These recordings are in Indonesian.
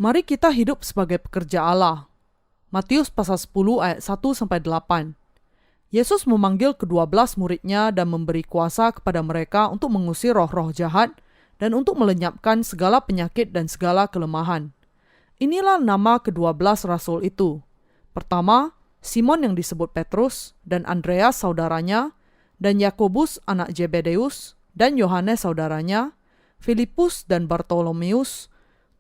Mari kita hidup sebagai pekerja Allah. Matius pasal 10 ayat 1-8. Yesus memanggil ke-12 muridnya dan memberi kuasa kepada mereka untuk mengusir roh-roh jahat dan untuk melenyapkan segala penyakit dan segala kelemahan. Inilah nama ke-12 rasul itu. Pertama, Simon yang disebut Petrus, dan Andreas saudaranya, dan Yakobus anak Zebedeus, dan Yohanes saudaranya, Filipus dan Bartolomeus,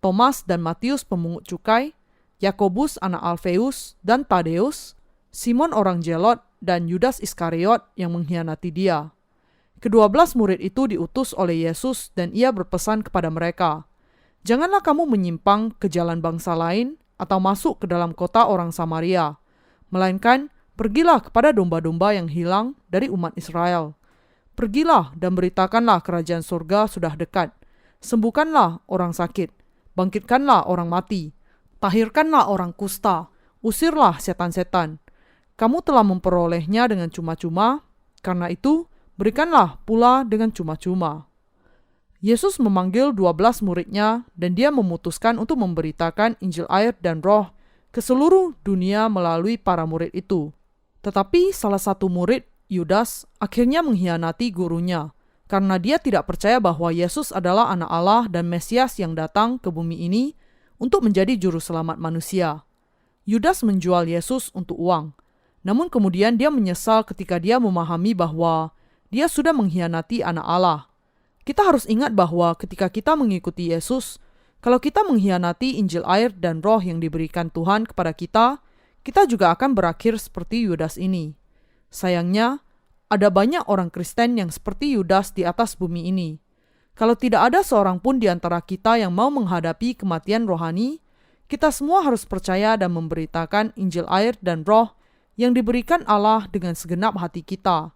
Thomas dan Matius pemungut cukai, Yakobus anak Alfeus dan Tadeus, Simon orang Zelot, dan Yudas Iskariot yang mengkhianati dia. Ke-12 murid itu diutus oleh Yesus dan ia berpesan kepada mereka, "Janganlah kamu menyimpang ke jalan bangsa lain atau masuk ke dalam kota orang Samaria, melainkan pergilah kepada domba-domba yang hilang dari umat Israel. Pergilah dan beritakanlah kerajaan surga sudah dekat. Sembuhkanlah orang sakit, bangkitkanlah orang mati, tahirkanlah orang kusta, usirlah setan-setan. Kamu telah memperolehnya dengan cuma-cuma, karena itu berikanlah pula dengan cuma-cuma." Yesus memanggil 12 muridnya dan dia memutuskan untuk memberitakan Injil air dan roh ke seluruh dunia melalui para murid itu. Tetapi salah satu murid, Yudas, akhirnya mengkhianati gurunya karena dia tidak percaya bahwa Yesus adalah anak Allah dan Mesias yang datang ke bumi ini untuk menjadi juru selamat manusia. Yudas menjual Yesus untuk uang. Namun kemudian dia menyesal ketika dia memahami bahwa dia sudah mengkhianati anak Allah. Kita harus ingat bahwa ketika kita mengikuti Yesus, kalau kita mengkhianati Injil air dan roh yang diberikan Tuhan kepada kita, kita juga akan berakhir seperti Yudas ini. Sayangnya, ada banyak orang Kristen yang seperti Yudas di atas bumi ini. Kalau tidak ada seorang pun di antara kita yang mau menghadapi kematian rohani, kita semua harus percaya dan memberitakan Injil air dan roh yang diberikan Allah dengan segenap hati kita.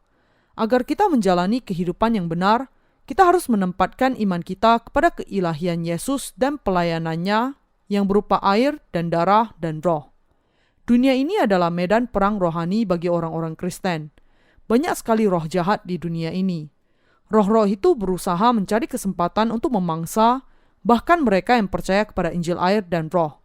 Agar kita menjalani kehidupan yang benar, kita harus menempatkan iman kita kepada keilahian Yesus dan pelayanannya yang berupa air dan darah dan roh. Dunia ini adalah medan perang rohani bagi orang-orang Kristen. Banyak sekali roh jahat di dunia ini. Roh-roh itu berusaha mencari kesempatan untuk memangsa bahkan mereka yang percaya kepada Injil air dan roh.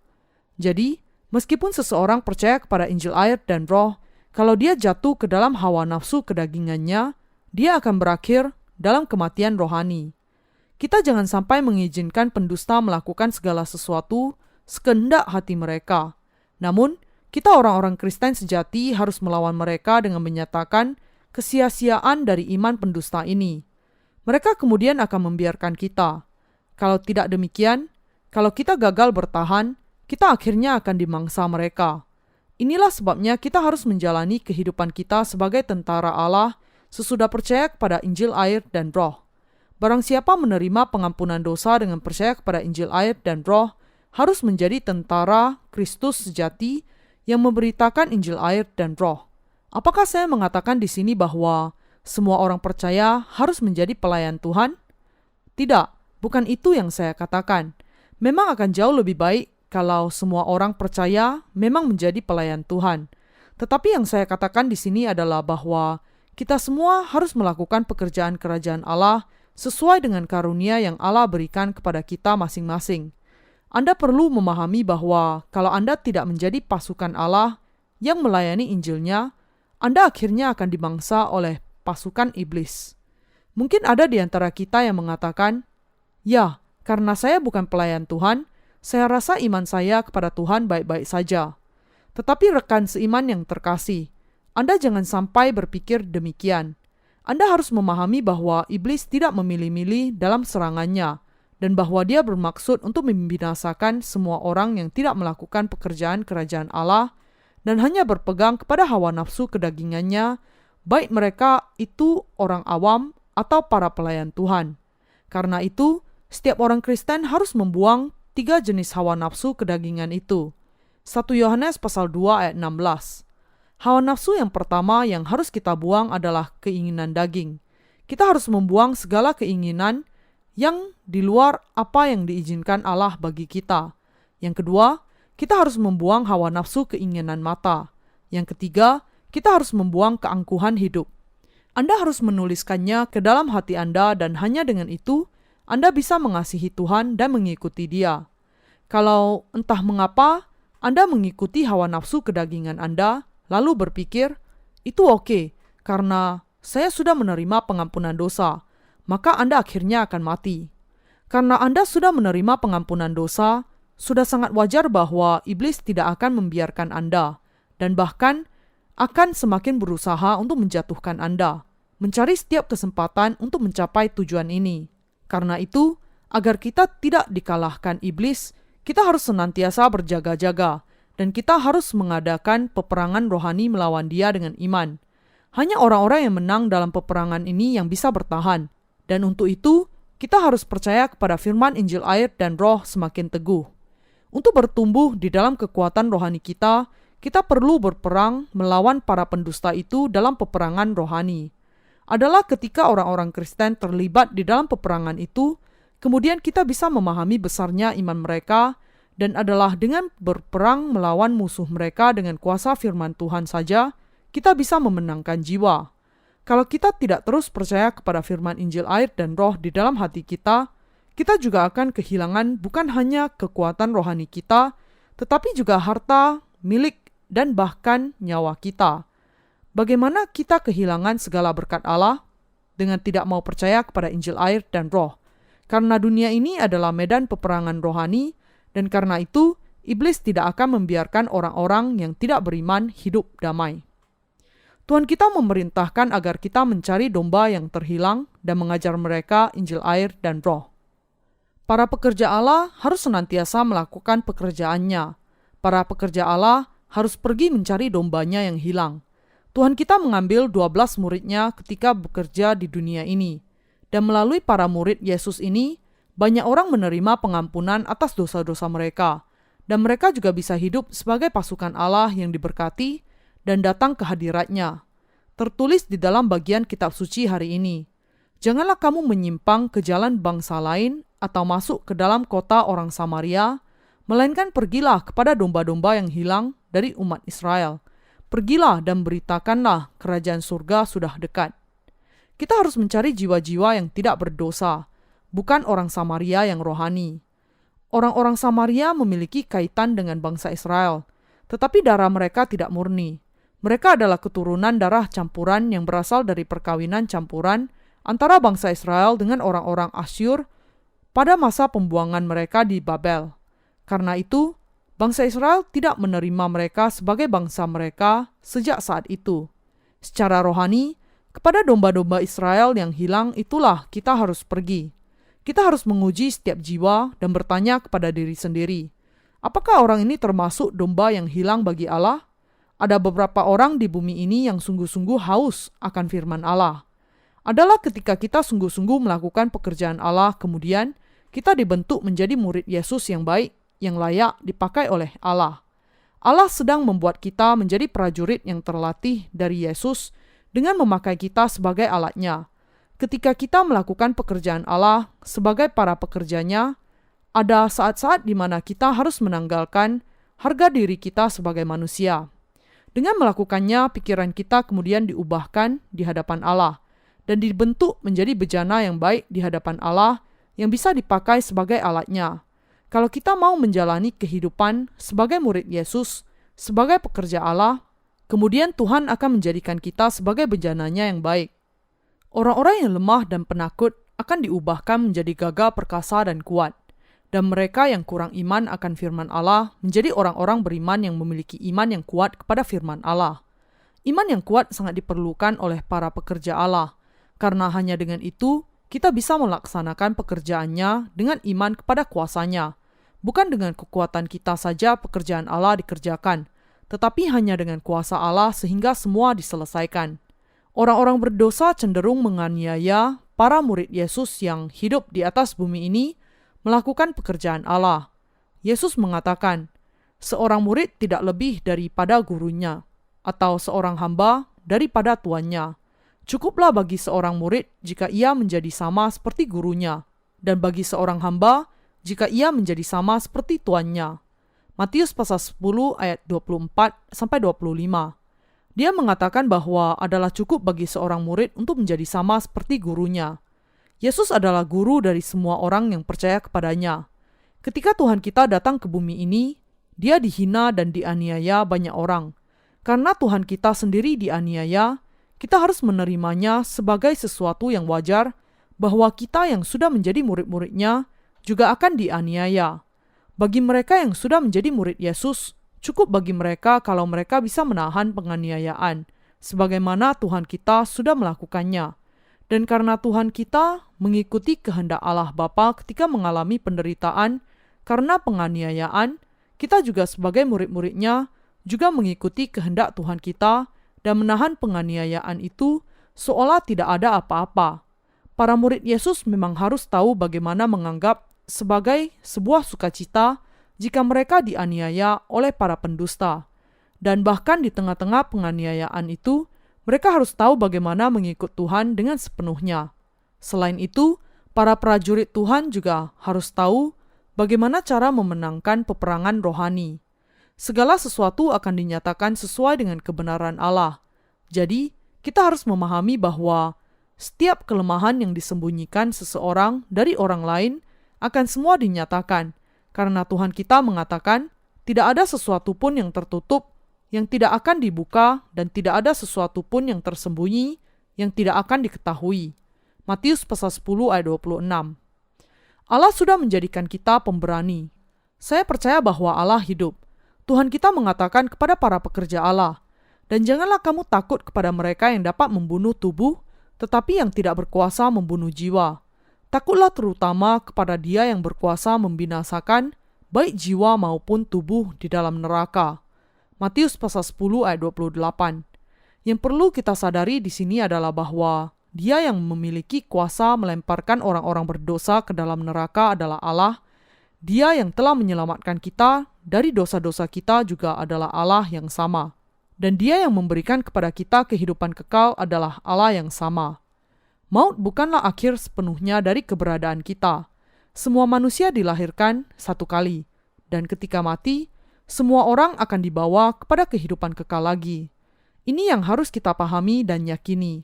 Jadi, meskipun seseorang percaya kepada Injil air dan roh, kalau dia jatuh ke dalam hawa nafsu kedagingannya, dia akan berakhir dalam kematian rohani. Kita jangan sampai mengizinkan pendusta melakukan segala sesuatu sekehendak hati mereka. Namun, kita orang-orang Kristen sejati harus melawan mereka dengan menyatakan kesia-siaan dari iman pendusta ini. Mereka kemudian akan membiarkan kita. Kalau tidak demikian, kalau kita gagal bertahan, kita akhirnya akan dimangsa mereka. Inilah sebabnya kita harus menjalani kehidupan kita sebagai tentara Allah sesudah percaya kepada Injil air dan roh. Barang siapa menerima pengampunan dosa dengan percaya kepada Injil air dan roh, harus menjadi tentara Kristus sejati yang memberitakan Injil air dan roh. Apakah saya mengatakan di sini bahwa semua orang percaya harus menjadi pelayan Tuhan? Tidak, bukan itu yang saya katakan. Memang akan jauh lebih baik kalau semua orang percaya memang menjadi pelayan Tuhan. Tetapi yang saya katakan di sini adalah bahwa kita semua harus melakukan pekerjaan kerajaan Allah sesuai dengan karunia yang Allah berikan kepada kita masing-masing. Anda perlu memahami bahwa kalau Anda tidak menjadi pasukan Allah yang melayani Injilnya, Anda akhirnya akan dimangsa oleh pasukan iblis. Mungkin ada di antara kita yang mengatakan, "Ya, karena saya bukan pelayan Tuhan, saya rasa iman saya kepada Tuhan baik-baik saja." Tetapi rekan seiman yang terkasih, Anda jangan sampai berpikir demikian. Anda harus memahami bahwa iblis tidak memilih-milih dalam serangannya, dan bahwa dia bermaksud untuk membinasakan semua orang yang tidak melakukan pekerjaan kerajaan Allah, dan hanya berpegang kepada hawa nafsu kedagingannya, baik mereka itu orang awam atau para pelayan Tuhan. Karena itu, setiap orang Kristen harus membuang 3 jenis hawa nafsu kedagingan itu. 1 Yohanes pasal 2 ayat 16. Hawa nafsu yang pertama yang harus kita buang adalah keinginan daging. Kita harus membuang segala keinginan yang di luar apa yang diizinkan Allah bagi kita. Yang kedua, kita harus membuang hawa nafsu keinginan mata. Yang ketiga, kita harus membuang keangkuhan hidup. Anda harus menuliskannya ke dalam hati Anda dan hanya dengan itu, Anda bisa mengasihi Tuhan dan mengikuti Dia. Kalau entah mengapa Anda mengikuti hawa nafsu kedagingan Anda, lalu berpikir, itu oke, karena saya sudah menerima pengampunan dosa, maka Anda akhirnya akan mati. Karena Anda sudah menerima pengampunan dosa, sudah sangat wajar bahwa iblis tidak akan membiarkan Anda, dan bahkan akan semakin berusaha untuk menjatuhkan Anda, mencari setiap kesempatan untuk mencapai tujuan ini. Karena itu, agar kita tidak dikalahkan iblis, kita harus senantiasa berjaga-jaga, dan kita harus mengadakan peperangan rohani melawan dia dengan iman. Hanya orang-orang yang menang dalam peperangan ini yang bisa bertahan, dan untuk itu, kita harus percaya kepada firman Injil air dan roh semakin teguh. Untuk bertumbuh di dalam kekuatan rohani kita perlu berperang melawan para pendusta itu dalam peperangan rohani. Adalah ketika orang-orang Kristen terlibat di dalam peperangan itu, kemudian kita bisa memahami besarnya iman mereka, dan adalah dengan berperang melawan musuh mereka dengan kuasa firman Tuhan saja, kita bisa memenangkan jiwa. Kalau kita tidak terus percaya kepada firman Injil air dan roh di dalam hati kita juga akan kehilangan bukan hanya kekuatan rohani kita, tetapi juga harta, milik, dan bahkan nyawa kita. Bagaimana kita kehilangan segala berkat Allah? Dengan tidak mau percaya kepada Injil air dan roh. Karena dunia ini adalah medan peperangan rohani, dan karena itu, iblis tidak akan membiarkan orang-orang yang tidak beriman hidup damai. Tuhan kita memerintahkan agar kita mencari domba yang terhilang dan mengajar mereka Injil air dan roh. Para pekerja Allah harus senantiasa melakukan pekerjaannya. Para pekerja Allah harus pergi mencari dombanya yang hilang. Tuhan kita mengambil 12 muridnya ketika bekerja di dunia ini. Dan melalui para murid Yesus ini, banyak orang menerima pengampunan atas dosa-dosa mereka. Dan mereka juga bisa hidup sebagai pasukan Allah yang diberkati dan datang ke hadiratnya. Tertulis di dalam bagian kitab suci hari ini. Janganlah kamu menyimpang ke jalan bangsa lain atau masuk ke dalam kota orang Samaria, melainkan pergilah kepada domba-domba yang hilang dari umat Israel. Pergilah dan beritakanlah kerajaan surga sudah dekat. Kita harus mencari jiwa-jiwa yang tidak berdosa, bukan orang Samaria yang rohani. Orang-orang Samaria memiliki kaitan dengan bangsa Israel, tetapi darah mereka tidak murni. Mereka adalah keturunan darah campuran yang berasal dari perkawinan campuran antara bangsa Israel dengan orang-orang Asyur pada masa pembuangan mereka di Babel. Karena itu, bangsa Israel tidak menerima mereka sebagai bangsa mereka sejak saat itu. Secara rohani, kepada domba-domba Israel yang hilang itulah kita harus pergi. Kita harus menguji setiap jiwa dan bertanya kepada diri sendiri, apakah orang ini termasuk domba yang hilang bagi Allah? Ada beberapa orang di bumi ini yang sungguh-sungguh haus akan firman Allah. Adalah ketika kita sungguh-sungguh melakukan pekerjaan Allah, kemudian kita dibentuk menjadi murid Yesus yang baik, yang layak dipakai oleh Allah. Allah sedang membuat kita menjadi prajurit yang terlatih dari Yesus dengan memakai kita sebagai alatnya. Ketika kita melakukan pekerjaan Allah sebagai para pekerjanya, ada saat-saat di mana kita harus menanggalkan harga diri kita sebagai manusia. Dengan melakukannya, pikiran kita kemudian diubahkan di hadapan Allah dan dibentuk menjadi bejana yang baik di hadapan Allah yang bisa dipakai sebagai alatnya. Kalau kita mau menjalani kehidupan sebagai murid Yesus, sebagai pekerja Allah, kemudian Tuhan akan menjadikan kita sebagai bejananya yang baik. Orang-orang yang lemah dan penakut akan diubahkan menjadi gagah perkasa dan kuat. Dan mereka yang kurang iman akan firman Allah menjadi orang-orang beriman yang memiliki iman yang kuat kepada firman Allah. Iman yang kuat sangat diperlukan oleh para pekerja Allah, karena hanya dengan itu kita bisa melaksanakan pekerjaannya dengan iman kepada kuasanya. Bukan dengan kekuatan kita saja pekerjaan Allah dikerjakan, tetapi hanya dengan kuasa Allah sehingga semua diselesaikan. Orang-orang berdosa cenderung menganiaya para murid Yesus yang hidup di atas bumi ini melakukan pekerjaan Allah. Yesus mengatakan, seorang murid tidak lebih daripada gurunya, atau seorang hamba daripada tuannya. Cukuplah bagi seorang murid jika ia menjadi sama seperti gurunya, dan bagi seorang hamba jika ia menjadi sama seperti tuannya. Matius pasal 10 ayat 24-25. Dia mengatakan bahwa adalah cukup bagi seorang murid untuk menjadi sama seperti gurunya. Yesus adalah guru dari semua orang yang percaya kepadanya. Ketika Tuhan kita datang ke bumi ini, dia dihina dan dianiaya banyak orang. Karena Tuhan kita sendiri dianiaya, kita harus menerimanya sebagai sesuatu yang wajar bahwa kita yang sudah menjadi murid-muridnya juga akan dianiaya. Bagi mereka yang sudah menjadi murid Yesus, cukup bagi mereka kalau mereka bisa menahan penganiayaan, sebagaimana Tuhan kita sudah melakukannya. Dan karena Tuhan kita mengikuti kehendak Allah Bapa ketika mengalami penderitaan karena penganiayaan, kita juga sebagai murid-muridnya juga mengikuti kehendak Tuhan kita dan menahan penganiayaan itu seolah tidak ada apa-apa. Para murid Yesus memang harus tahu bagaimana menganggap sebagai sebuah sukacita jika mereka dianiaya oleh para pendusta. Dan bahkan di tengah-tengah penganiayaan itu, mereka harus tahu bagaimana mengikut Tuhan dengan sepenuhnya. Selain itu, para prajurit Tuhan juga harus tahu bagaimana cara memenangkan peperangan rohani. Segala sesuatu akan dinyatakan sesuai dengan kebenaran Allah. Jadi, kita harus memahami bahwa setiap kelemahan yang disembunyikan seseorang dari orang lain akan semua dinyatakan, karena Tuhan kita mengatakan, tidak ada sesuatu pun yang tertutup, yang tidak akan dibuka, dan tidak ada sesuatu pun yang tersembunyi, yang tidak akan diketahui. Matius pasal 10 ayat 26. Allah sudah menjadikan kita pemberani. Saya percaya bahwa Allah hidup. Tuhan kita mengatakan kepada para pekerja Allah, dan janganlah kamu takut kepada mereka yang dapat membunuh tubuh, tetapi yang tidak berkuasa membunuh jiwa. Takutlah terutama kepada Dia yang berkuasa membinasakan baik jiwa maupun tubuh di dalam neraka. Matius pasal 10 ayat 28. Yang perlu kita sadari di sini adalah bahwa Dia yang memiliki kuasa melemparkan orang-orang berdosa ke dalam neraka adalah Allah. Dia yang telah menyelamatkan kita dari dosa-dosa kita juga adalah Allah yang sama. Dan Dia yang memberikan kepada kita kehidupan kekal adalah Allah yang sama. Maut bukanlah akhir sepenuhnya dari keberadaan kita. Semua manusia dilahirkan satu kali, dan ketika mati, semua orang akan dibawa kepada kehidupan kekal lagi. Ini yang harus kita pahami dan yakini.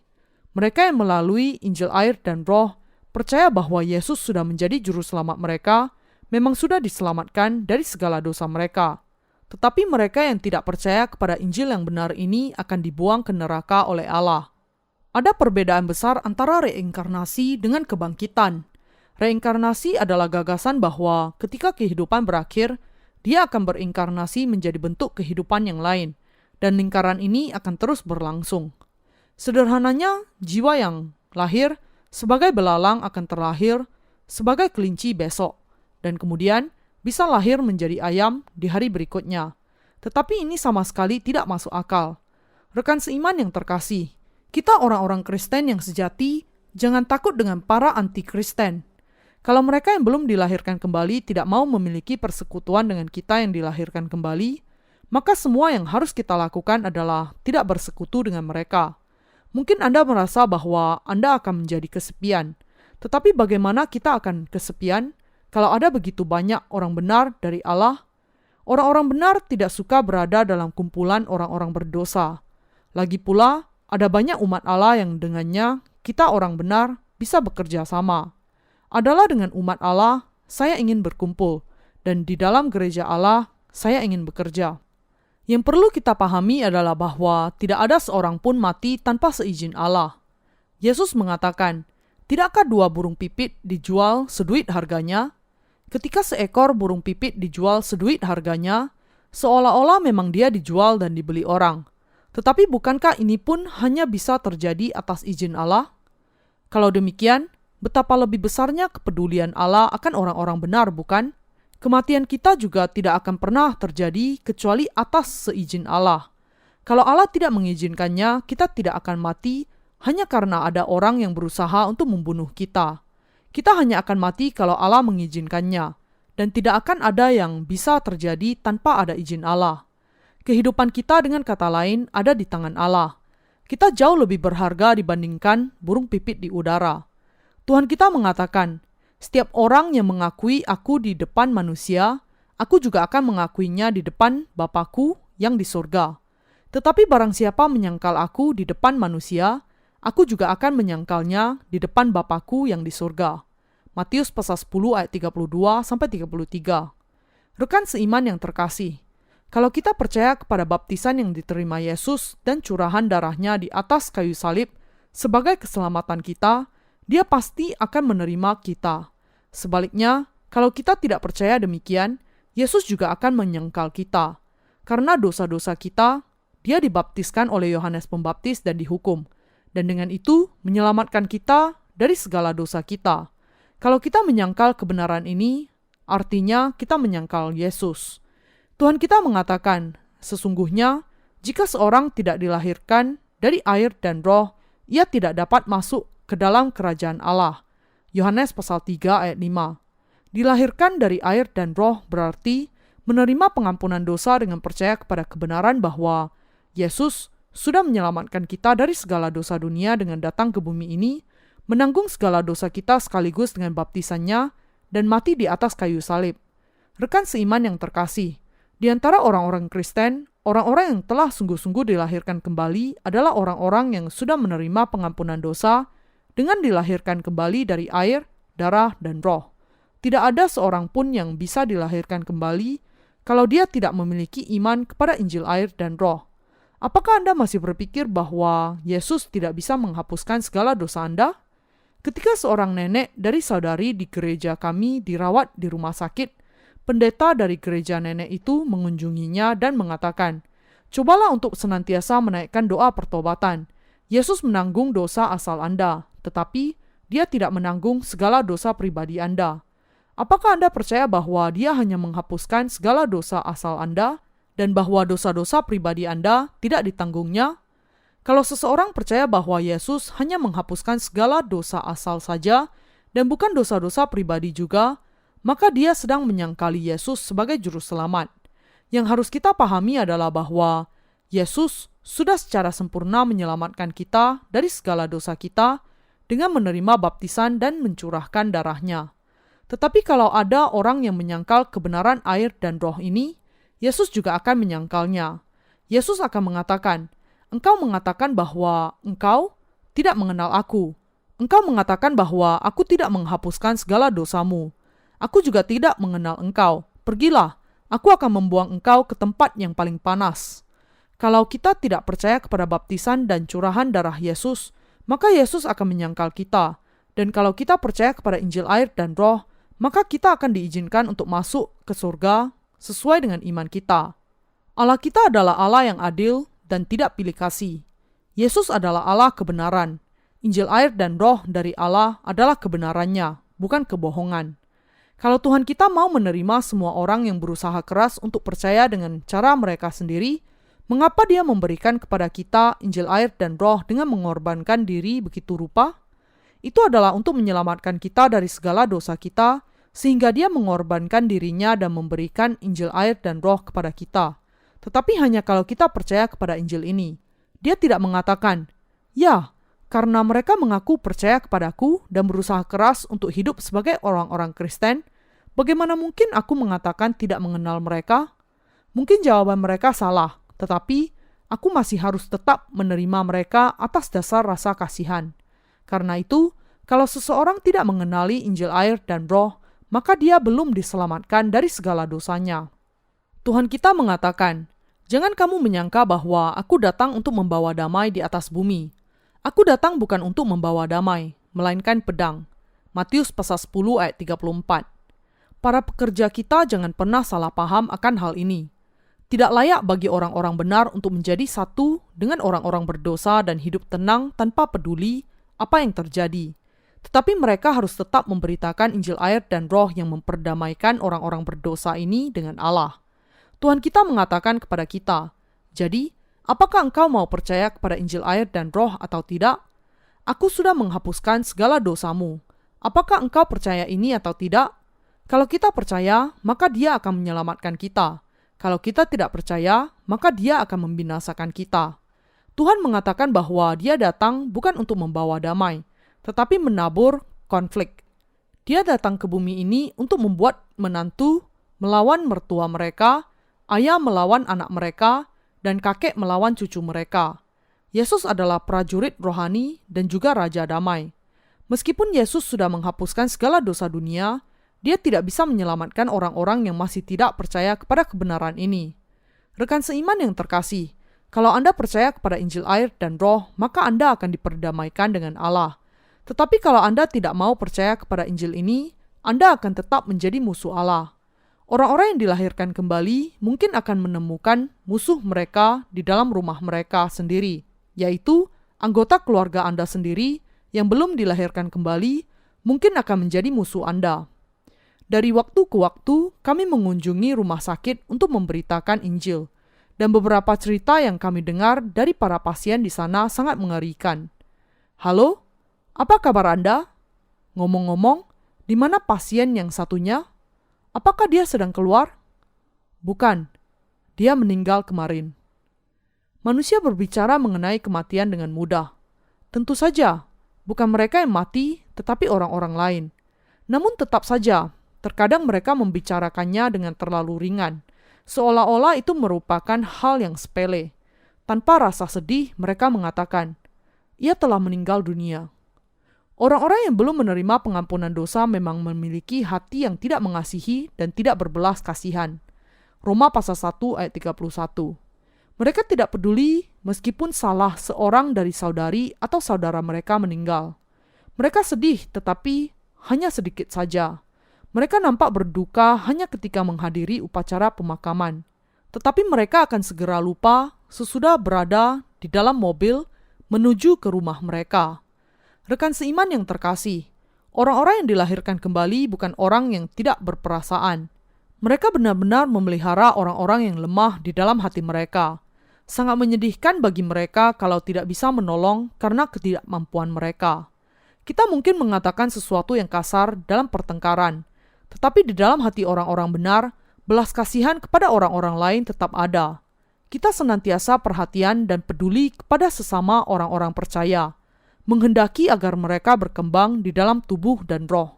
Mereka yang melalui Injil air dan Roh percaya bahwa Yesus sudah menjadi juru selamat mereka, memang sudah diselamatkan dari segala dosa mereka. Tetapi mereka yang tidak percaya kepada Injil yang benar ini akan dibuang ke neraka oleh Allah. Ada perbedaan besar antara reinkarnasi dengan kebangkitan. Reinkarnasi adalah gagasan bahwa ketika kehidupan berakhir, dia akan berinkarnasi menjadi bentuk kehidupan yang lain, dan lingkaran ini akan terus berlangsung. Sederhananya, jiwa yang lahir sebagai belalang akan terlahir sebagai kelinci besok, dan kemudian bisa lahir menjadi ayam di hari berikutnya. Tetapi ini sama sekali tidak masuk akal. Rekan seiman yang terkasih, kita orang-orang Kristen yang sejati jangan takut dengan para anti-Kristen. Kalau mereka yang belum dilahirkan kembali tidak mau memiliki persekutuan dengan kita yang dilahirkan kembali, maka semua yang harus kita lakukan adalah tidak bersekutu dengan mereka. Mungkin Anda merasa bahwa Anda akan menjadi kesepian, tetapi bagaimana kita akan kesepian kalau ada begitu banyak orang benar dari Allah? Orang-orang benar tidak suka berada dalam kumpulan orang-orang berdosa. Lagi pula, ada banyak umat Allah yang dengannya kita orang benar bisa bekerja sama. Adalah dengan umat Allah, saya ingin berkumpul, dan di dalam gereja Allah, saya ingin bekerja. Yang perlu kita pahami adalah bahwa tidak ada seorang pun mati tanpa seizin Allah. Yesus mengatakan, tidakkah 2 burung pipit dijual seduit harganya? Ketika seekor burung pipit dijual seduit harganya, seolah-olah memang dia dijual dan dibeli orang. Tetapi bukankah ini pun hanya bisa terjadi atas izin Allah? Kalau demikian, betapa lebih besarnya kepedulian Allah akan orang-orang benar, bukan? Kematian kita juga tidak akan pernah terjadi kecuali atas seizin Allah. Kalau Allah tidak mengizinkannya, kita tidak akan mati hanya karena ada orang yang berusaha untuk membunuh kita. Kita hanya akan mati kalau Allah mengizinkannya, dan tidak akan ada yang bisa terjadi tanpa ada izin Allah. Kehidupan kita dengan kata lain ada di tangan Allah. Kita jauh lebih berharga dibandingkan burung pipit di udara. Tuhan kita mengatakan, setiap orang yang mengakui aku di depan manusia, aku juga akan mengakuinya di depan Bapa-Ku yang di surga. Tetapi barang siapa menyangkal aku di depan manusia, aku juga akan menyangkalnya di depan Bapa-Ku yang di surga. Matius pasal 10 ayat 32-33. Rekan seiman yang terkasih, kalau kita percaya kepada baptisan yang diterima Yesus dan curahan darahnya di atas kayu salib sebagai keselamatan kita, Dia pasti akan menerima kita. Sebaliknya, kalau kita tidak percaya demikian, Yesus juga akan menyangkal kita. Karena dosa-dosa kita, Dia dibaptiskan oleh Yohanes Pembaptis dan dihukum, dan dengan itu menyelamatkan kita dari segala dosa kita. Kalau kita menyangkal kebenaran ini, artinya kita menyangkal Yesus. Tuhan kita mengatakan, sesungguhnya jika seorang tidak dilahirkan dari air dan roh, ia tidak dapat masuk ke dalam kerajaan Allah. Yohanes pasal 3 ayat 5. Dilahirkan dari air dan roh berarti menerima pengampunan dosa dengan percaya kepada kebenaran bahwa Yesus sudah menyelamatkan kita dari segala dosa dunia dengan datang ke bumi ini, menanggung segala dosa kita sekaligus dengan baptisannya, dan mati di atas kayu salib. Rekan seiman yang terkasih, di antara orang-orang Kristen, orang-orang yang telah sungguh-sungguh dilahirkan kembali adalah orang-orang yang sudah menerima pengampunan dosa dengan dilahirkan kembali dari air, darah, dan roh. Tidak ada seorang pun yang bisa dilahirkan kembali kalau dia tidak memiliki iman kepada Injil air dan roh. Apakah Anda masih berpikir bahwa Yesus tidak bisa menghapuskan segala dosa Anda? Ketika seorang nenek dari saudari di gereja kami dirawat di rumah sakit, pendeta dari gereja nenek itu mengunjunginya dan mengatakan, "Cobalah untuk senantiasa menaikkan doa pertobatan. Yesus menanggung dosa asal Anda, tetapi Dia tidak menanggung segala dosa pribadi Anda." Apakah Anda percaya bahwa Dia hanya menghapuskan segala dosa asal Anda dan bahwa dosa-dosa pribadi Anda tidak ditanggungnya? Kalau seseorang percaya bahwa Yesus hanya menghapuskan segala dosa asal saja dan bukan dosa-dosa pribadi juga, maka dia sedang menyangkali Yesus sebagai juru selamat. Yang harus kita pahami adalah bahwa Yesus sudah secara sempurna menyelamatkan kita dari segala dosa kita dengan menerima baptisan dan mencurahkan darahnya. Tetapi kalau ada orang yang menyangkal kebenaran air dan roh ini, Yesus juga akan menyangkalnya. Yesus akan mengatakan, "Engkau mengatakan bahwa engkau tidak mengenal aku. Engkau mengatakan bahwa aku tidak menghapuskan segala dosamu. Aku juga tidak mengenal engkau. Pergilah, aku akan membuang engkau ke tempat yang paling panas." Kalau kita tidak percaya kepada baptisan dan curahan darah Yesus, maka Yesus akan menyangkal kita. Dan kalau kita percaya kepada Injil air dan roh, maka kita akan diizinkan untuk masuk ke surga sesuai dengan iman kita. Allah kita adalah Allah yang adil dan tidak pilih kasih. Yesus adalah Allah kebenaran. Injil air dan roh dari Allah adalah kebenarannya, bukan kebohongan. Kalau Tuhan kita mau menerima semua orang yang berusaha keras untuk percaya dengan cara mereka sendiri, mengapa Dia memberikan kepada kita Injil air dan roh dengan mengorbankan diri begitu rupa? Itu adalah untuk menyelamatkan kita dari segala dosa kita, sehingga Dia mengorbankan dirinya dan memberikan Injil air dan roh kepada kita. Tetapi hanya kalau kita percaya kepada Injil ini. Dia tidak mengatakan, "Ya, karena mereka mengaku percaya kepadaku dan berusaha keras untuk hidup sebagai orang-orang Kristen, bagaimana mungkin aku mengatakan tidak mengenal mereka?" Mungkin jawaban mereka salah, tetapi aku masih harus tetap menerima mereka atas dasar rasa kasihan. Karena itu, kalau seseorang tidak mengenali Injil air dan roh, maka dia belum diselamatkan dari segala dosanya. Tuhan kita mengatakan, "Jangan kamu menyangka bahwa aku datang untuk membawa damai di atas bumi. Aku datang bukan untuk membawa damai, melainkan pedang." Matius pasal 10 ayat 34. Para pekerja kita jangan pernah salah paham akan hal ini. Tidak layak bagi orang-orang benar untuk menjadi satu dengan orang-orang berdosa dan hidup tenang tanpa peduli apa yang terjadi. Tetapi mereka harus tetap memberitakan Injil air dan roh yang memperdamaikan orang-orang berdosa ini dengan Allah. Tuhan kita mengatakan kepada kita, "Jadi, apakah engkau mau percaya kepada Injil air dan roh atau tidak? Aku sudah menghapuskan segala dosamu. Apakah engkau percaya ini atau tidak?" Kalau kita percaya, maka Dia akan menyelamatkan kita. Kalau kita tidak percaya, maka Dia akan membinasakan kita. Tuhan mengatakan bahwa Dia datang bukan untuk membawa damai, tetapi menabur konflik. Dia datang ke bumi ini untuk membuat menantu melawan mertua mereka, ayah melawan anak mereka, dan kakek melawan cucu mereka. Yesus adalah prajurit rohani dan juga raja damai. Meskipun Yesus sudah menghapuskan segala dosa dunia, Dia tidak bisa menyelamatkan orang-orang yang masih tidak percaya kepada kebenaran ini. Rekan seiman yang terkasih, kalau Anda percaya kepada Injil air dan Roh, maka Anda akan diperdamaikan dengan Allah. Tetapi kalau Anda tidak mau percaya kepada Injil ini, Anda akan tetap menjadi musuh Allah. Orang-orang yang dilahirkan kembali mungkin akan menemukan musuh mereka di dalam rumah mereka sendiri, yaitu anggota keluarga Anda sendiri yang belum dilahirkan kembali mungkin akan menjadi musuh Anda. Dari waktu ke waktu, kami mengunjungi rumah sakit untuk memberitakan Injil, dan beberapa cerita yang kami dengar dari para pasien di sana sangat mengerikan. Halo, apa kabar Anda? Ngomong-ngomong, di mana pasien yang satunya? Apakah dia sedang keluar? Bukan, dia meninggal kemarin. Manusia berbicara mengenai kematian dengan mudah. Tentu saja, bukan mereka yang mati, tetapi orang-orang lain. Namun tetap saja, terkadang mereka membicarakannya dengan terlalu ringan, seolah-olah itu merupakan hal yang sepele. Tanpa rasa sedih, mereka mengatakan, "Ia telah meninggal dunia." Orang-orang yang belum menerima pengampunan dosa memang memiliki hati yang tidak mengasihi dan tidak berbelas kasihan. Roma pasal 1 ayat 31. Mereka tidak peduli meskipun salah seorang dari saudari atau saudara mereka meninggal. Mereka sedih tetapi hanya sedikit saja. Mereka nampak berduka hanya ketika menghadiri upacara pemakaman. Tetapi mereka akan segera lupa sesudah berada di dalam mobil menuju ke rumah mereka. Rekan seiman yang terkasih, orang-orang yang dilahirkan kembali bukan orang yang tidak berperasaan. Mereka benar-benar memelihara orang-orang yang lemah di dalam hati mereka. Sangat menyedihkan bagi mereka kalau tidak bisa menolong karena ketidakmampuan mereka. Kita mungkin mengatakan sesuatu yang kasar dalam pertengkaran, tetapi di dalam hati orang-orang benar, belas kasihan kepada orang-orang lain tetap ada. Kita senantiasa perhatian dan peduli kepada sesama orang-orang percaya, menghendaki agar mereka berkembang di dalam tubuh dan roh.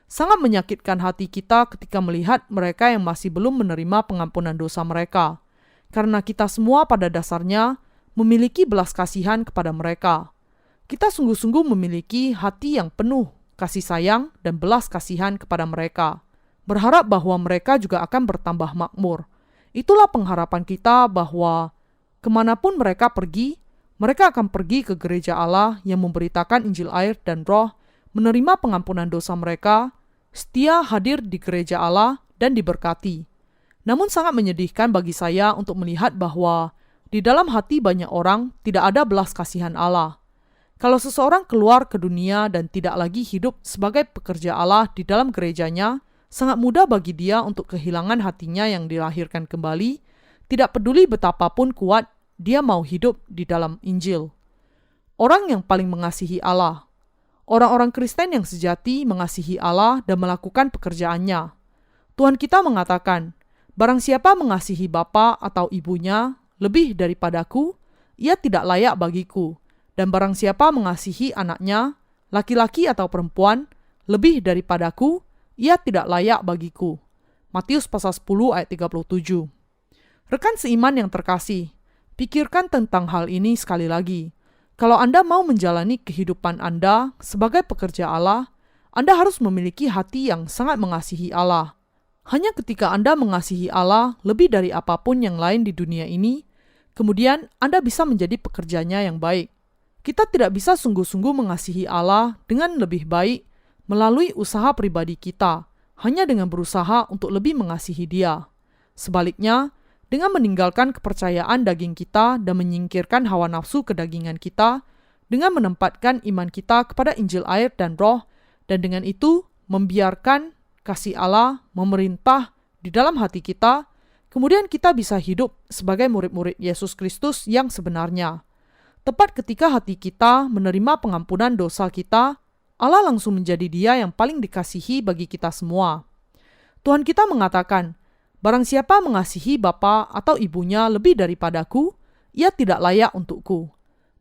Sangat menyakitkan hati kita ketika melihat mereka yang masih belum menerima pengampunan dosa mereka, karena kita semua pada dasarnya memiliki belas kasihan kepada mereka. Kita sungguh-sungguh memiliki hati yang penuh kasih sayang dan belas kasihan kepada mereka, berharap bahwa mereka juga akan bertambah makmur. Itulah pengharapan kita bahwa kemanapun mereka pergi, mereka akan pergi ke gereja Allah yang memberitakan Injil air dan Roh, menerima pengampunan dosa mereka, setia hadir di gereja Allah dan diberkati. Namun sangat menyedihkan bagi saya untuk melihat bahwa di dalam hati banyak orang tidak ada belas kasihan Allah. Kalau seseorang keluar ke dunia dan tidak lagi hidup sebagai pekerja Allah di dalam gerejanya, sangat mudah bagi dia untuk kehilangan hatinya yang dilahirkan kembali, tidak peduli betapapun kuat dia mau hidup di dalam Injil. Orang yang paling mengasihi Allah. Orang-orang Kristen yang sejati mengasihi Allah dan melakukan pekerjaannya. Tuhan kita mengatakan, "Barang siapa mengasihi bapa atau ibunya lebih daripadaku, ia tidak layak bagiku. Dan barang siapa mengasihi anaknya, laki-laki atau perempuan, lebih daripadaku, ia tidak layak bagiku." Matius pasal 10 ayat 37. Rekan seiman yang terkasih, pikirkan tentang hal ini sekali lagi. Kalau Anda mau menjalani kehidupan Anda sebagai pekerja Allah, Anda harus memiliki hati yang sangat mengasihi Allah. Hanya ketika Anda mengasihi Allah lebih dari apapun yang lain di dunia ini, kemudian Anda bisa menjadi pekerjanya yang baik. Kita tidak bisa sungguh-sungguh mengasihi Allah dengan lebih baik melalui usaha pribadi kita, hanya dengan berusaha untuk lebih mengasihi Dia. Sebaliknya, dengan meninggalkan kepercayaan daging kita dan menyingkirkan hawa nafsu kedagingan kita, dengan menempatkan iman kita kepada Injil air dan Roh, dan dengan itu membiarkan kasih Allah memerintah di dalam hati kita, kemudian kita bisa hidup sebagai murid-murid Yesus Kristus yang sebenarnya. Tepat ketika hati kita menerima pengampunan dosa kita, Allah langsung menjadi Dia yang paling dikasihi bagi kita semua. Tuhan kita mengatakan, "Barang siapa mengasihi bapa atau ibunya lebih daripadaku, ia tidak layak untukku."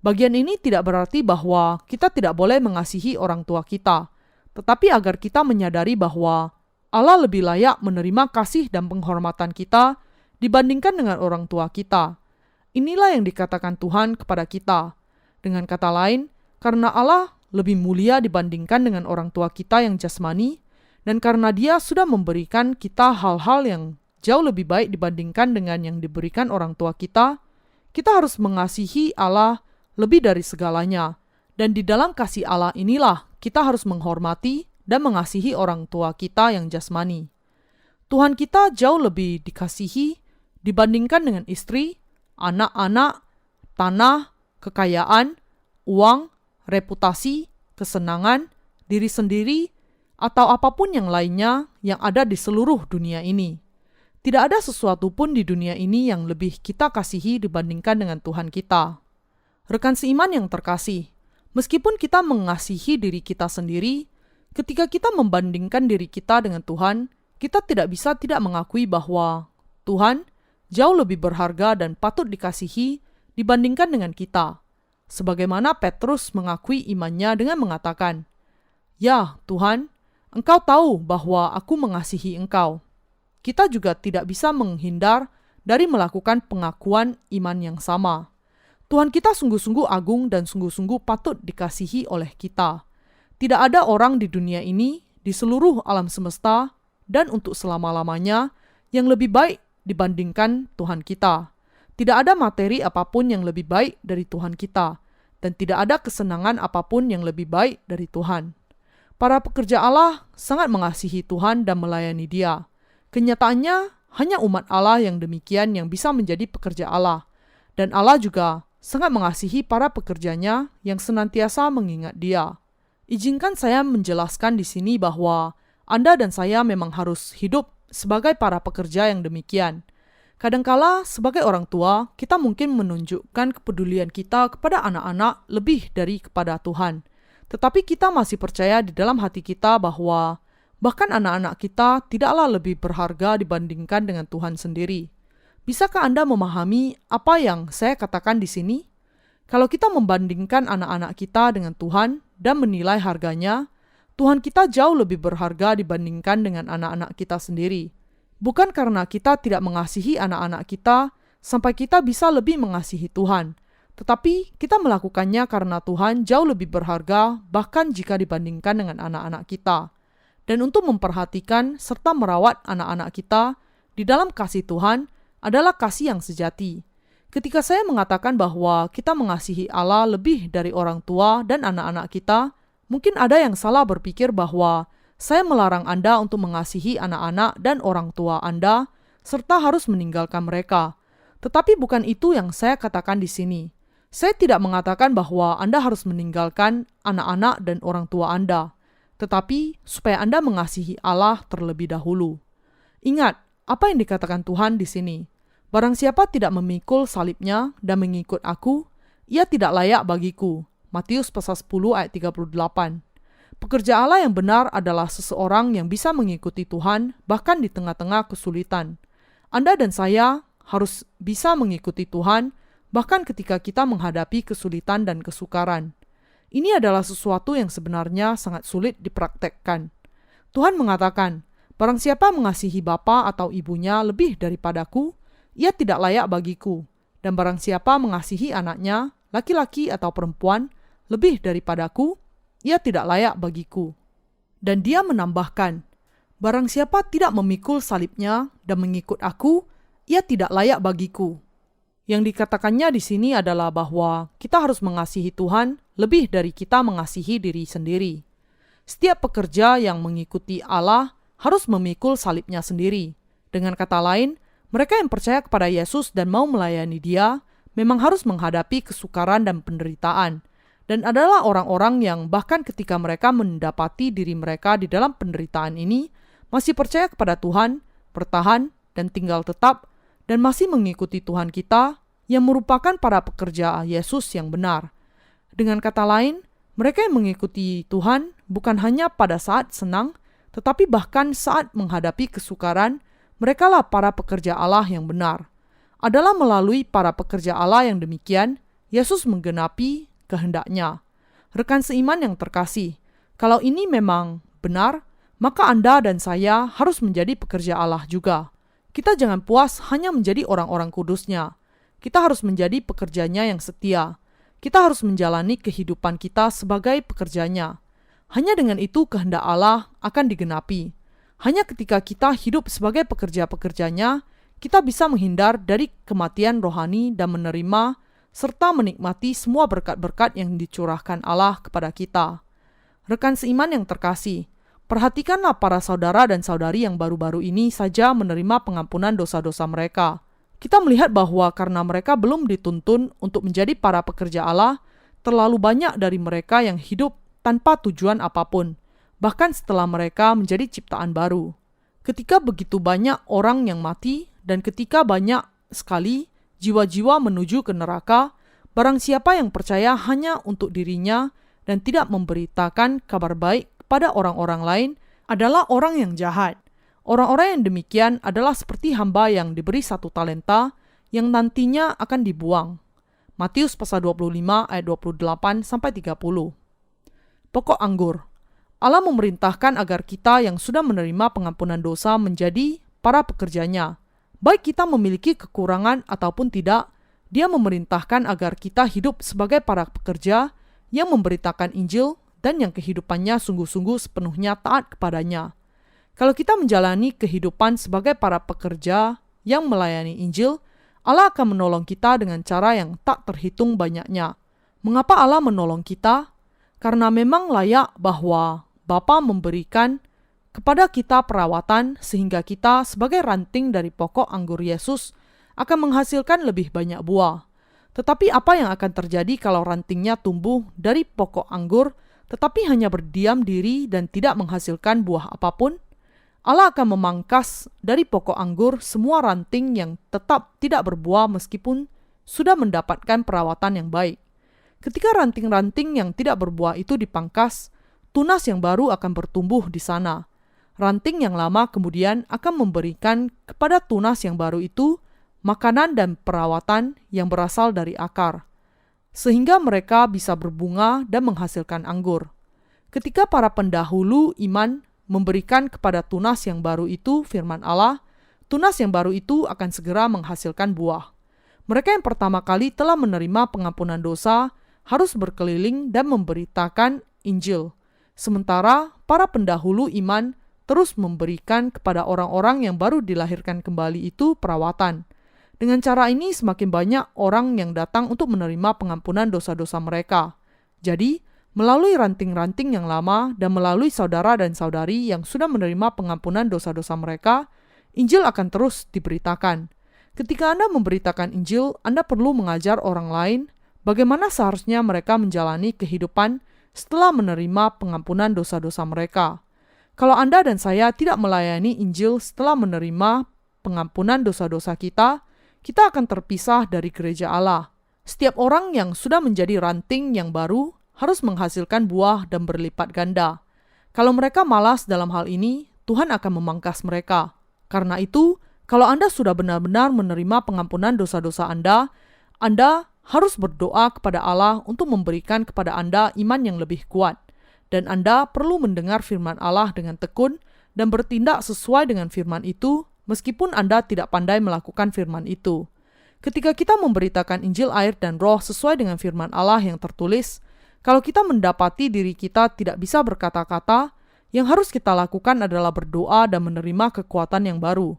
Bagian ini tidak berarti bahwa kita tidak boleh mengasihi orang tua kita, tetapi agar kita menyadari bahwa Allah lebih layak menerima kasih dan penghormatan kita dibandingkan dengan orang tua kita. Inilah yang dikatakan Tuhan kepada kita. Dengan kata lain, karena Allah lebih mulia dibandingkan dengan orang tua kita yang jasmani, dan karena Dia sudah memberikan kita hal-hal yang jauh lebih baik dibandingkan dengan yang diberikan orang tua kita harus mengasihi Allah lebih dari segalanya. Dan di dalam kasih Allah inilah kita harus menghormati dan mengasihi orang tua kita yang jasmani. Tuhan kita jauh lebih dikasihi dibandingkan dengan istri, anak-anak, tanah, kekayaan, uang, reputasi, kesenangan, diri sendiri, atau apapun yang lainnya yang ada di seluruh dunia ini. Tidak ada sesuatu pun di dunia ini yang lebih kita kasihi dibandingkan dengan Tuhan kita. Rekan seiman yang terkasih, meskipun kita mengasihi diri kita sendiri, ketika kita membandingkan diri kita dengan Tuhan, kita tidak bisa tidak mengakui bahwa Tuhan jauh lebih berharga dan patut dikasihi dibandingkan dengan kita. Sebagaimana Petrus mengakui imannya dengan mengatakan, "Ya Tuhan, Engkau tahu bahwa aku mengasihi Engkau." Kita juga tidak bisa menghindar dari melakukan pengakuan iman yang sama. Tuhan kita sungguh-sungguh agung dan sungguh-sungguh patut dikasihi oleh kita. Tidak ada orang di dunia ini, di seluruh alam semesta, dan untuk selama-lamanya yang lebih baik dibandingkan Tuhan kita. Tidak ada materi apapun yang lebih baik dari Tuhan kita, dan tidak ada kesenangan apapun yang lebih baik dari Tuhan. Para pekerja Allah sangat mengasihi Tuhan dan melayani Dia. Kenyataannya, hanya umat Allah yang demikian yang bisa menjadi pekerja Allah, dan Allah juga sangat mengasihi para pekerjanya yang senantiasa mengingat Dia. Izinkan saya menjelaskan di sini bahwa Anda dan saya memang harus hidup sebagai para pekerja yang demikian. Kadangkala sebagai orang tua, kita mungkin menunjukkan kepedulian kita kepada anak-anak lebih dari kepada Tuhan. Tetapi kita masih percaya di dalam hati kita bahwa bahkan anak-anak kita tidaklah lebih berharga dibandingkan dengan Tuhan sendiri. Bisakah Anda memahami apa yang saya katakan di sini? Kalau kita membandingkan anak-anak kita dengan Tuhan dan menilai harganya, Tuhan kita jauh lebih berharga dibandingkan dengan anak-anak kita sendiri. Bukan karena kita tidak mengasihi anak-anak kita sampai kita bisa lebih mengasihi Tuhan, tetapi kita melakukannya karena Tuhan jauh lebih berharga bahkan jika dibandingkan dengan anak-anak kita. Dan untuk memperhatikan serta merawat anak-anak kita di dalam kasih Tuhan adalah kasih yang sejati. Ketika saya mengatakan bahwa kita mengasihi Allah lebih dari orang tua dan anak-anak kita, mungkin ada yang salah berpikir bahwa saya melarang Anda untuk mengasihi anak-anak dan orang tua Anda, serta harus meninggalkan mereka. Tetapi bukan itu yang saya katakan di sini. Saya tidak mengatakan bahwa Anda harus meninggalkan anak-anak dan orang tua Anda, tetapi supaya Anda mengasihi Allah terlebih dahulu. Ingat, apa yang dikatakan Tuhan di sini? Barang siapa tidak memikul salibnya dan mengikut aku, ia tidak layak bagiku. Matius pasal 10 ayat 38. Pekerja Allah yang benar adalah seseorang yang bisa mengikuti Tuhan bahkan di tengah-tengah kesulitan. Anda dan saya harus bisa mengikuti Tuhan bahkan ketika kita menghadapi kesulitan dan kesukaran. Ini adalah sesuatu yang sebenarnya sangat sulit dipraktekkan. Tuhan mengatakan, barang siapa mengasihi bapa atau ibunya lebih daripadaku, ia tidak layak bagiku. Dan barang siapa mengasihi anaknya, laki-laki atau perempuan, lebih daripadaku, ia tidak layak bagiku. Dan dia menambahkan, barang siapa tidak memikul salibnya dan mengikut aku, ia tidak layak bagiku. Yang dikatakannya di sini adalah bahwa kita harus mengasihi Tuhan lebih dari kita mengasihi diri sendiri. Setiap pekerja yang mengikuti Allah harus memikul salibnya sendiri. Dengan kata lain, mereka yang percaya kepada Yesus dan mau melayani Dia memang harus menghadapi kesukaran dan penderitaan, dan adalah orang-orang yang bahkan ketika mereka mendapati diri mereka di dalam penderitaan ini, masih percaya kepada Tuhan, bertahan dan tinggal tetap, dan masih mengikuti Tuhan kita yang merupakan para pekerja Yesus yang benar. Dengan kata lain, mereka yang mengikuti Tuhan bukan hanya pada saat senang, tetapi bahkan saat menghadapi kesukaran, merekalah para pekerja Allah yang benar. Adalah melalui para pekerja Allah yang demikian, Yesus menggenapi kehendaknya. Rekan seiman yang terkasih, kalau ini memang benar, maka Anda dan saya harus menjadi pekerja Allah juga. Kita jangan puas hanya menjadi orang-orang kudusnya. Kita harus menjadi pekerjanya yang setia. kita harus menjalani kehidupan kita sebagai pekerjanya. Hanya dengan itu kehendak Allah akan digenapi. Hanya ketika kita hidup sebagai pekerja-pekerjanya, kita bisa menghindar dari kematian rohani dan menerima serta menikmati semua berkat-berkat yang dicurahkan Allah kepada kita. Rekan seiman yang terkasih, perhatikanlah para saudara dan saudari yang baru-baru ini saja menerima pengampunan dosa-dosa mereka. Kita melihat bahwa karena mereka belum dituntun untuk menjadi para pekerja Allah, terlalu banyak dari mereka yang hidup tanpa tujuan apapun, bahkan setelah mereka menjadi ciptaan baru. Ketika begitu banyak orang yang mati, dan ketika banyak sekali jiwa-jiwa menuju ke neraka, barang siapa yang percaya hanya untuk dirinya dan tidak memberitakan kabar baik kepada orang-orang lain adalah orang yang jahat. Orang-orang yang demikian adalah seperti hamba yang diberi 1 talenta yang nantinya akan dibuang. Matius pasal 25 ayat 28-30. Pokok anggur. Allah memerintahkan agar kita yang sudah menerima pengampunan dosa menjadi para pekerjanya. Baik kita memiliki kekurangan ataupun tidak, Dia memerintahkan agar kita hidup sebagai para pekerja yang memberitakan Injil dan yang kehidupannya sungguh-sungguh sepenuhnya taat kepadanya. Kalau kita menjalani kehidupan sebagai para pekerja yang melayani Injil, Allah akan menolong kita dengan cara yang tak terhitung banyaknya. Mengapa Allah menolong kita? Karena memang layak bahwa Bapa memberikan kepada kita perawatan sehingga kita sebagai ranting dari pokok anggur Yesus akan menghasilkan lebih banyak buah. Tetapi apa yang akan terjadi kalau rantingnya tumbuh dari pokok anggur tetapi hanya berdiam diri dan tidak menghasilkan buah apapun? Allah akan memangkas dari pokok anggur semua ranting yang tetap tidak berbuah meskipun sudah mendapatkan perawatan yang baik. Ketika ranting-ranting yang tidak berbuah itu dipangkas, tunas yang baru akan bertumbuh di sana. Ranting yang lama kemudian akan memberikan kepada tunas yang baru itu makanan dan perawatan yang berasal dari akar, sehingga mereka bisa berbunga dan menghasilkan anggur. Ketika para pendahulu iman memberikan kepada tunas yang baru itu firman Allah, tunas yang baru itu akan segera menghasilkan buah. Mereka yang pertama kali telah menerima pengampunan dosa harus berkeliling dan memberitakan Injil, sementara para pendahulu iman terus memberikan kepada orang-orang yang baru dilahirkan kembali itu perawatan. Dengan cara ini semakin banyak orang yang datang untuk menerima pengampunan dosa-dosa mereka. Jadi, melalui ranting-ranting yang lama dan melalui saudara dan saudari yang sudah menerima pengampunan dosa-dosa mereka, Injil akan terus diberitakan. Ketika Anda memberitakan Injil, Anda perlu mengajar orang lain bagaimana seharusnya mereka menjalani kehidupan setelah menerima pengampunan dosa-dosa mereka. Kalau Anda dan saya tidak melayani Injil setelah menerima pengampunan dosa-dosa kita akan terpisah dari gereja Allah. Setiap orang yang sudah menjadi ranting yang baru harus menghasilkan buah dan berlipat ganda. Kalau mereka malas dalam hal ini, Tuhan akan memangkas mereka. Karena itu, kalau Anda sudah benar-benar menerima pengampunan dosa-dosa Anda harus berdoa kepada Allah untuk memberikan kepada Anda iman yang lebih kuat. Dan Anda perlu mendengar firman Allah dengan tekun dan bertindak sesuai dengan firman itu, meskipun Anda tidak pandai melakukan firman itu. Ketika kita memberitakan Injil air dan roh sesuai dengan firman Allah yang tertulis, kalau kita mendapati diri kita tidak bisa berkata-kata, yang harus kita lakukan adalah berdoa dan menerima kekuatan yang baru.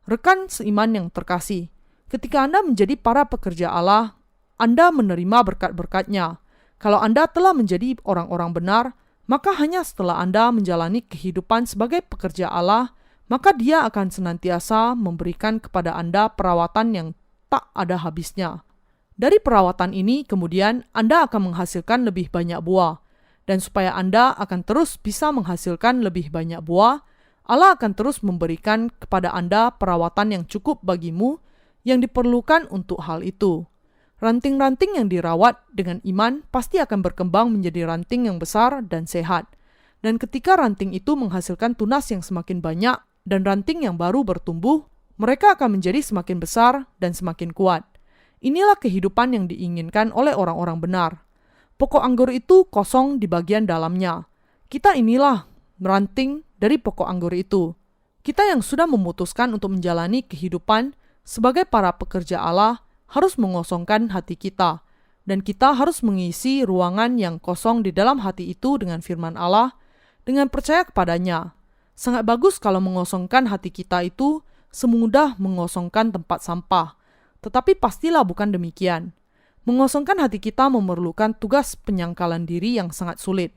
Rekan seiman yang terkasih, ketika Anda menjadi para pekerja Allah, Anda menerima berkat-berkat-Nya. Kalau Anda telah menjadi orang-orang benar, maka hanya setelah Anda menjalani kehidupan sebagai pekerja Allah, maka Dia akan senantiasa memberikan kepada Anda perawatan yang tak ada habisnya. Dari perawatan ini kemudian Anda akan menghasilkan lebih banyak buah. Dan supaya Anda akan terus bisa menghasilkan lebih banyak buah, Allah akan terus memberikan kepada Anda perawatan yang cukup bagimu yang diperlukan untuk hal itu. Ranting-ranting yang dirawat dengan iman pasti akan berkembang menjadi ranting yang besar dan sehat. Dan ketika ranting itu menghasilkan tunas yang semakin banyak dan ranting yang baru bertumbuh, mereka akan menjadi semakin besar dan semakin kuat. Inilah kehidupan yang diinginkan oleh orang-orang benar. Pokok anggur itu kosong di bagian dalamnya. Kita inilah ranting dari pokok anggur itu. Kita yang sudah memutuskan untuk menjalani kehidupan sebagai para pekerja Allah harus mengosongkan hati kita Dan kita harus mengisi ruangan yang kosong di dalam hati itu dengan firman Allah, dengan percaya kepadanya. Sangat bagus kalau mengosongkan hati kita itu semudah mengosongkan tempat sampah. Tetapi pastilah bukan demikian. Mengosongkan hati kita memerlukan tugas penyangkalan diri yang sangat sulit.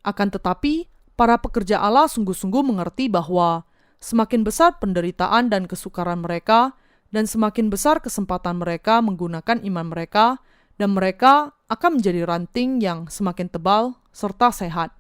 Akan tetapi, para pekerja Allah sungguh-sungguh mengerti bahwa semakin besar penderitaan dan kesukaran mereka, dan semakin besar kesempatan mereka menggunakan iman mereka, dan mereka akan menjadi ranting yang semakin tebal serta sehat.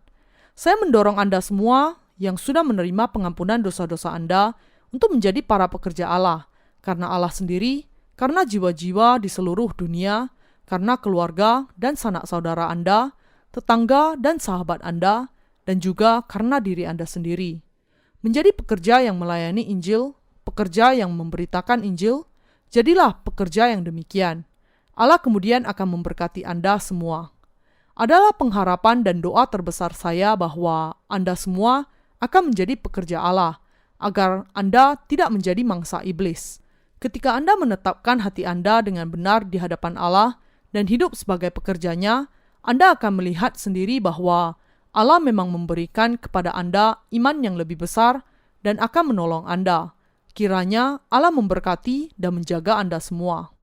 Saya mendorong Anda semua yang sudah menerima pengampunan dosa-dosa Anda untuk menjadi para pekerja Allah, karena Allah sendiri, karena jiwa-jiwa di seluruh dunia, karena keluarga dan sanak saudara Anda, tetangga dan sahabat Anda, dan juga karena diri Anda sendiri. Menjadi pekerja yang melayani Injil, pekerja yang memberitakan Injil, jadilah pekerja yang demikian. Allah kemudian akan memberkati Anda semua. Adalah pengharapan dan doa terbesar saya bahwa Anda semua akan menjadi pekerja Allah, agar Anda tidak menjadi mangsa iblis. Ketika Anda menetapkan hati Anda dengan benar di hadapan Allah dan hidup sebagai pekerjanya, Anda akan melihat sendiri bahwa Allah memang memberikan kepada Anda iman yang lebih besar dan akan menolong Anda. Kiranya Allah memberkati dan menjaga Anda semua.